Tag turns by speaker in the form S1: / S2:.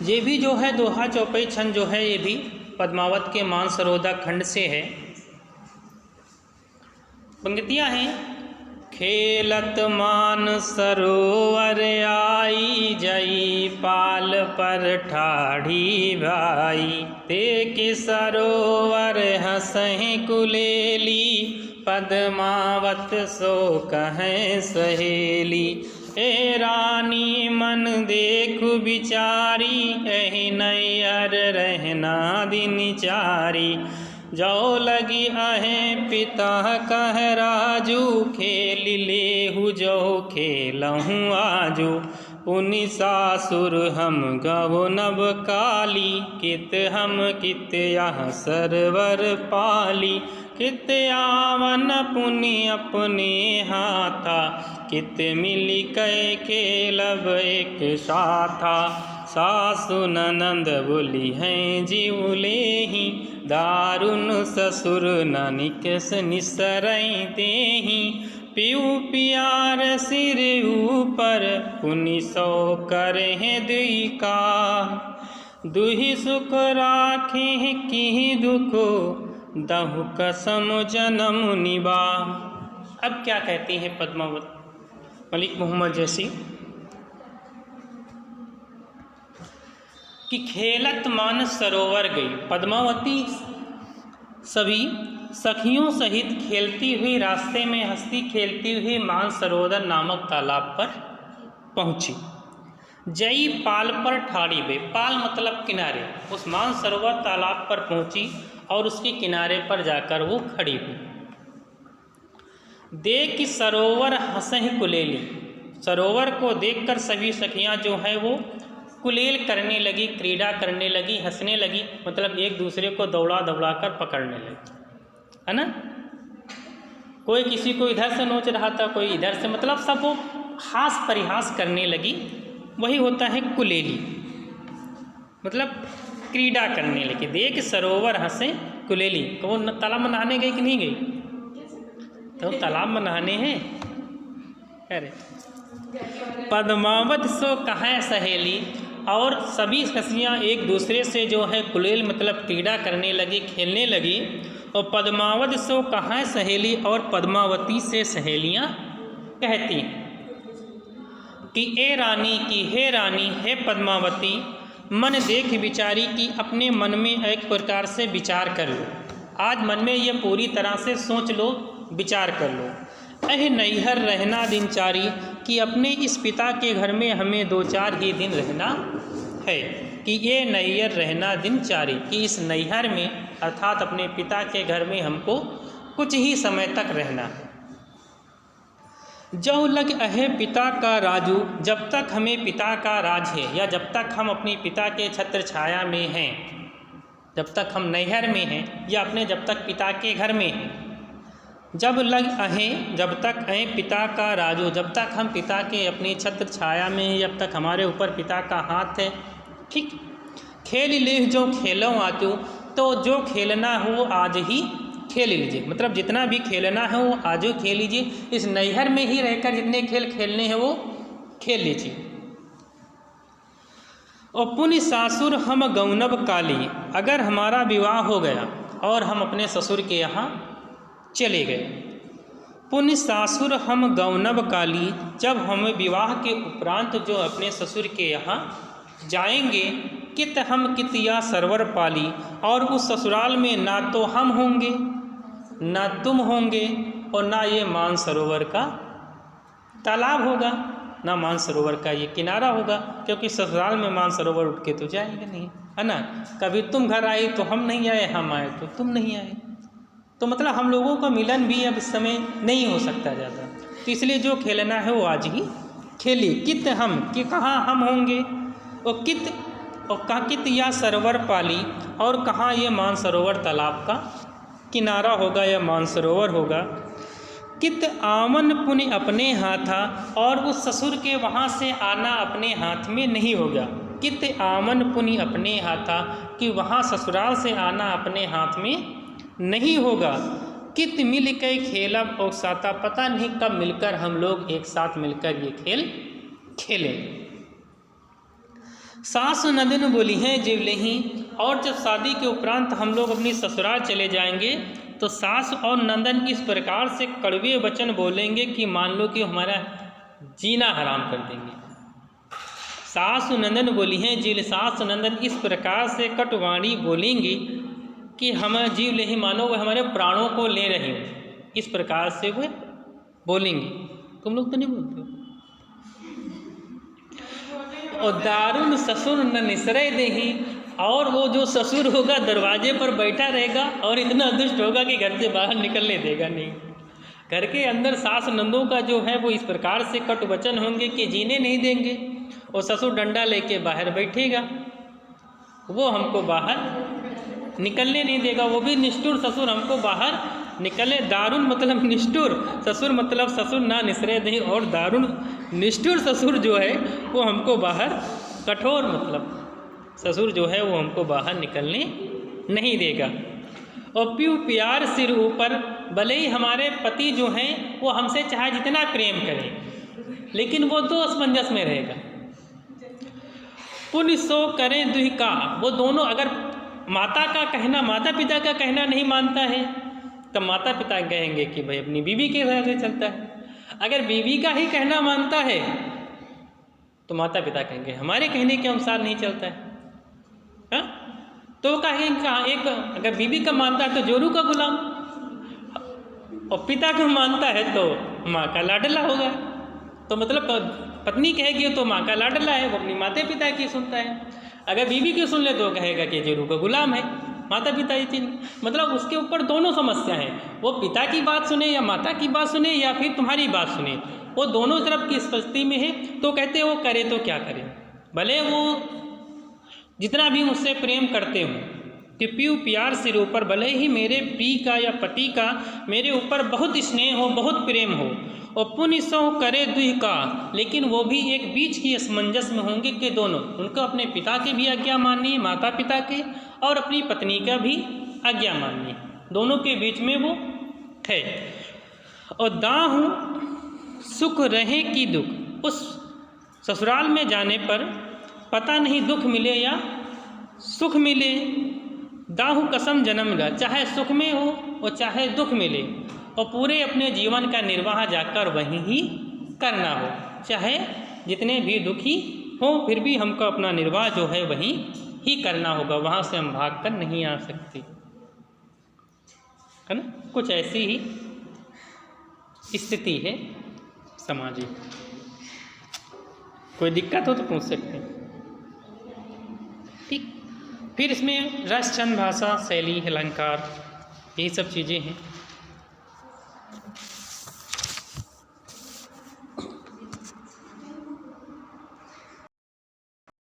S1: ये भी जो है दोहा चौपाई छंद जो है ये भी पद्मावत के मानसरोवर खंड से है। पंक्तियाँ हैं, खेलत मान सरोवर आई जई पाल पर ठाढ़ी भाई, देख सरोवर हंसहि कुलेली पद्मावत सो कहें सहेली। ए रानी मन देखु बिचारी, एहि नैयर रहना दिनचारी। जो लगी अहें पिता कह राजू, खेल लेहु जो खेलहूँ आजू। पुनि सासुर हम गवो नव काली, कित हम कित यह सरवर पाली। कित आवन पुनि अपने हाथा, कित मिली कै खेलब एक साथा। सासु ननंद बोली हैं जीव लेहि, दारुन ससुर नानिकस निसरई देहि। पियु पियार सिर ऊपर, पुनि सो करें दुई का। दुहि सुख राखें की दुखो, दहु कसम जन्म निभा। अब क्या कहती हैं पद्मावत मलिक मोहम्मद जैसी कि खेलत मानस सरोवर गई। पद्मावती सभी सखियों सहित खेलती हुई रास्ते में हंसती खेलती हुई मानसरोवर नामक तालाब पर पहुंची। जई पाल पर ठाड़ी बे, पाल मतलब किनारे, उस मानसरोवर तालाब पर पहुंची और उसके किनारे पर जाकर वो खड़ी हुई। देख सरोवर हंसहि कुलेली, सरोवर को देखकर सभी सखियां जो है वो कुलेल करने लगी, क्रीड़ा करने लगी, हंसने लगी, मतलब एक दूसरे को दौड़ा दौड़ा कर पकड़ने लगी, है ना। कोई किसी को इधर से नोच रहा था, कोई इधर से, मतलब सब वो हास परिहास करने लगी। वही होता है कुलेली, मतलब क्रीड़ा करने लगी। देख सरोवर हंसे कुलेली, तो वो तालाब में नहाने गई कि नहीं गई? तो तालाब में नहाने हैं। अरे पद्मावत सो कहाँ सहेली, और सभी हंसियाँ एक दूसरे से जो है कुलेल मतलब क्रीड़ा करने लगी, खेलने लगी। और पद्मावत सो कहाँ सहेली, और पद्मावती से सहेलियाँ कहती कि ए रानी की, हे रानी, हे पद्मावती, मन देख विचारी की अपने मन में एक प्रकार से विचार कर लो। आज मन में ये पूरी तरह से सोच लो, विचार कर लो। अह नैहर रहना दिनचारी, कि अपने इस पिता के घर में हमें 2-4 ही दिन रहना है। कि ये नैहर रहना दिनचारी, कि इस नैहर में अर्थात अपने पिता के घर में हमको कुछ ही समय तक रहना है। जो लग अहे पिता का राजू, जब तक हमें पिता का राज है, या जब तक हम अपने पिता के छत्र छाया में हैं, जब तक हम नैहर में हैं या अपने जब तक पिता के घर में हैं। जब लग अहें, जब तक अहें पिता का राजू, जब तक हम पिता के अपनी छत्र छाया में हैं, जब तक हमारे ऊपर पिता का हाथ है, ठीक। खेल ले जो खेलो आतू, तो जो खेलना हो वो आज ही खेल लीजिए, मतलब जितना भी खेलना है वो आज ही खेल लीजिए। इस नैहर में ही रहकर जितने खेल खेलने हैं वो खेल लीजिए। और पुनि सासुर हम गौनब काली, अगर हमारा विवाह हो गया और हम अपने ससुर के यहाँ चले गए। पुनि सासुर हम गौनब काली, जब हम विवाह के उपरांत जो अपने ससुर के यहाँ जाएंगे। कित हम कित या सरवर पाली, और उस ससुराल में ना तो हम होंगे, ना तुम होंगे, और ना ये मानसरोवर का तालाब होगा, ना मानसरोवर का ये किनारा होगा, क्योंकि ससुराल में मानसरोवर उठ के तो जाएंगे नहीं, है ना। कभी तुम घर आई तो हम नहीं आए, हम आए तो तुम नहीं आए, तो मतलब हम लोगों का मिलन भी अब इस समय नहीं हो सकता ज़्यादा। तो इसलिए जो खेलना है वो आज ही खेलिए। कित हम, कि कहाँ हम होंगे, और कित, और कहाँ कित या सरोवर पाली, और कहाँ ये मानसरोवर तालाब का किनारा होगा या मानसरोवर होगा। कित आवन पुनि अपने हाथा, और उस ससुर के वहाँ से आना अपने हाथ में नहीं होगा। कित आवन पुनि अपने हाथा, कि वहाँ ससुराल से आना अपने हाथ में नहीं होगा। कित मिल के खेलब और साता, पता नहीं कब मिलकर हम लोग एक साथ मिलकर ये खेल खेलें। सास नंदन बोली हैं जीवलही। और जब शादी के उपरांत हम लोग अपनी ससुराल चले जाएंगे तो सास और नंदन इस प्रकार से कड़वे वचन बोलेंगे कि मान लो कि हमारा जीना हराम कर देंगे। सास नंदन बोली हैं जीव, सास नंदन इस प्रकार से कटवाणी बोलेंगे कि हम जीवलही मानो वह हमारे प्राणों को ले रहे हो, इस प्रकार से वह बोलेंगे। तुम लोग तो नहीं बोलते हो। और दारुण ससुर न निसरे देही, और वो जो ससुर होगा दरवाजे पर बैठा रहेगा और इतना दुष्ट होगा कि घर से बाहर निकलने देगा नहीं। घर के अंदर सास नंदों का जो है वो इस प्रकार से कट वचन होंगे कि जीने नहीं देंगे। और ससुर डंडा लेके बाहर बैठेगा, वो हमको बाहर निकलने नहीं देगा। वो भी निष्ठुर ससुर हमको बाहर निकलने, दारुण मतलब निष्ठुर, ससुर मतलब ससुर ना निसरे दे, और दारुण निष्ठुर ससुर जो है वो हमको बाहर, कठोर मतलब ससुर जो है वो हमको बाहर निकलने नहीं देगा। और प्यू प्यार सिर ऊपर, भले ही हमारे पति जो हैं वो हमसे चाहे जितना प्रेम करें लेकिन वो तो असमंजस में रहेगा। पुण्य सो करें दुहि का, वो दोनों अगर माता का कहना, माता पिता का कहना नहीं मानता है तब माता पिता कहेंगे कि भाई अपनी बीवी के हिसाब से चलता है। अगर बीवी का ही कहना मानता है तो माता पिता कहेंगे हमारे कहने के अनुसार नहीं चलता है। हाँ? तो कहेंगे कहाँ, एक अगर बीवी का मानता है तो जोरू का गुलाम, और पिता का मानता है तो माँ का लाडला होगा। तो मतलब पत्नी कहेगी तो माँ का लाडला है, वो अपनी माता पिता की सुनता है। अगर बीवी की सुन ले तो कहेगा कि जोरू का गुलाम है, माता पिता ये चीज़, मतलब उसके ऊपर दोनों समस्या हैं। वो पिता की बात सुने या माता की बात सुने या फिर तुम्हारी बात सुने, वो दोनों तरफ की स्थिति में है। तो कहते वो करे तो क्या करे, भले वो जितना भी मुझसे प्रेम करते हो कि प्यू प्यार सिर ऊपर, भले ही मेरे पी का या पति का मेरे ऊपर बहुत स्नेह हो, बहुत प्रेम हो, और पुण्य सो करे दुहि का, लेकिन वो भी एक बीच की असमंजस में होंगे कि दोनों, उनको अपने पिता की भी आज्ञा माननी है, माता पिता के, और अपनी पत्नी का भी आज्ञा माननी, दोनों के बीच में वो है। और दाहूँ सुख रहे कि दुख, उस ससुराल में जाने पर पता नहीं दुख मिले या सुख मिले। दाहू कसम जन्म मिला, चाहे सुख में हो और चाहे दुख मिले, और पूरे अपने जीवन का निर्वाह जाकर वहीं ही करना हो, चाहे जितने भी दुखी हो फिर भी हमको अपना निर्वाह जो है वहीं ही करना होगा, वहाँ से हम भाग कर नहीं आ सकते, है ना। कुछ ऐसी ही स्थिति है सामाजिक। कोई दिक्कत हो तो पूछ सकते हैं, ठीक। फिर इसमें रस, छंद, भाषा, शैली, अलंकार, यही सब चीज़ें हैं।